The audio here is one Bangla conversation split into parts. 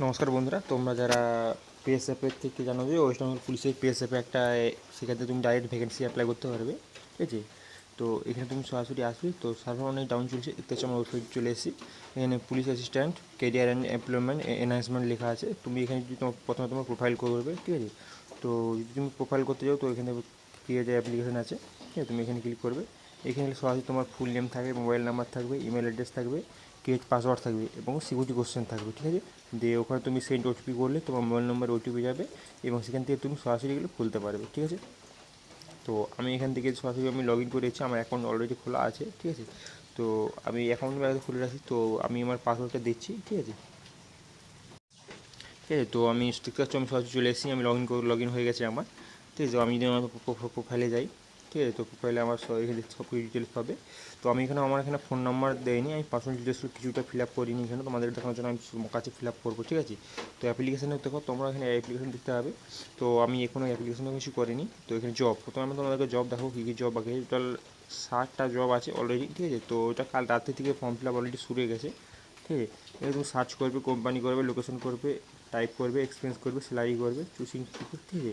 নমস্কার বন্ধুরা, তোমরা যারা পিএসএফের থেকে জানো যে ওয়েস্ট বেঙ্গল পুলিশের পিএসএফে একটা সেক্ষেত্রে তুমি ডাইরেক্ট ভ্যাকেন্সি অ্যাপ্লাই করতে পারবে। ঠিক আছে, তো এখানে তুমি সরাসরি আসবে। তো সার্ভার অনেক ডাউন চলছে, দেখতে হচ্ছে আমার ওয়েবসাইট চলে এসেছি। এখানে police assistant career and employment enhancement লেখা আছে। তুমি এখানে যদি তোমার প্রথমে তোমার প্রোফাইল করবে, ঠিক আছে। তো যদি তুমি প্রোফাইল করতে যাও তো এখানে ক্রিয়েট অ্যাপ্লিকেশন আছে, ঠিক আছে। তুমি এখানে ক্লিক করবে। এখানে সরাসরি তোমার ফুল নেম থাকবে, মোবাইল নাম্বার থাকবে, ইমেল অ্যাড্রেস থাকবে, ক্রিয়েট পাসওয়ার্ড থাকবে এবং সিকিউরিটি কোশ্চেন থাকবে, ঠিক আছে। দিয়ে ওখানে তুমি সেন্ড ওটিপি করলে তোমার মোবাইল নম্বরে ওটিপি যাবে এবং সেখান থেকে তুমি সরাসরি এগুলো খুলতে পারবে, ঠিক আছে। তো আমি এখান থেকে সরাসরি আমি লগ ইন করেছি, আমার অ্যাকাউন্ট অলরেডি খোলা আছে, ঠিক আছে। তো আমি অ্যাকাউন্ট খুলে রাখি, তো আমি আমার পাসওয়ার্ডটা দিচ্ছি, ঠিক আছে। ঠিক আছে, তো আমি দেখতে পাচ্ছি আমি সরাসরি চলে এসেছি, আমি লগ ইন হয়ে গেছে আমার, ঠিক আছে। আমি যদি আমার প্রোফাইলে যাই, ঠিক আছে, তো প্রোফাইলে আমার এখানে সব কিছু ডিটেলস পাবে। তো আমি আমার এখানে ফোন নাম্বার দেয়নি, আমি পার্সোনাল ডিটেলস কিছুটা ফিল আপ করিনি এখানে, তোমাদের দেখানোর জন্য আমি কাছে ফিল আপ করবো, ঠিক আছে। তো অ্যাপ্লিকেশানে দেখো, তোমরা এখানে অ্যাপ্লিকেশন দিতে হবে। তো আমি এখনও অ্যাপ্লিকেশনও কিছু করিনি। তো এখানে জব, প্রথমে আমি তোমাদেরকে জব দেখো কী কী জব আগে, টোটাল 60টা জব আছে অলরেডি, ঠিক আছে। তো ওটা কাল রাত্রে থেকে ফর্ম ফিল আপ অলরেডি শুরু হয়ে গেছে, ঠিক আছে। এবার তুমি সার্চ করবে, কোম্পানি করবে, লোকেশন করবে, টাইপ করবে, এক্সপিরিয়েন্স করবে, স্যালারি করবে, চুজিং, ঠিক আছে।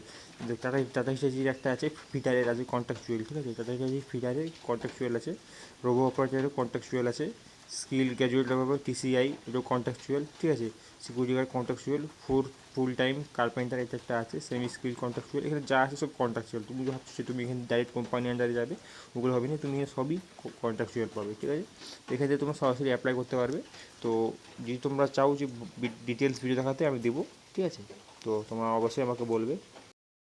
টাটা হিস্টাচির একটা আছে, ফিটারের আছে কন্ট্রাকচুয়াল, ঠিক আছে। টাটা হিস্টাচি ফিটারের কন্ট্রাকচুয়াল আছে, রোবো অপারেটারের কন্ট্রাকচুয়াল আছে, স্কিল গ্র্যাজুয়েট ডেভেলপার টিসিআই এটাও কন্ট্রাকচুয়াল, ঠিক আছে। Security guard contractual, full time carpenter এটা একটা আছে, সেমি স্কিল কন্ট্রাকচুয়াল। এখানে যা আছে সব কন্ট্রাকচুয়াল। তুমি যে ভাবছো তুমি এখানে ডাইরেক্ট কোম্পানি আন্ডারে যাবে, ওগুলো হবে না, তুমি সবই কন্ট্রাকচুয়াল পাবে, ঠিক আছে। তো এক্ষেত্রে তোমরা সরাসরি অ্যাপ্লাই করতে পারবে। তো যদি তোমরা চাও যে ডিটেলস ভিডিও দেখাতে, আমি দেবো, ঠিক আছে। তো তোমরা অবশ্যই আমাকে বলবে।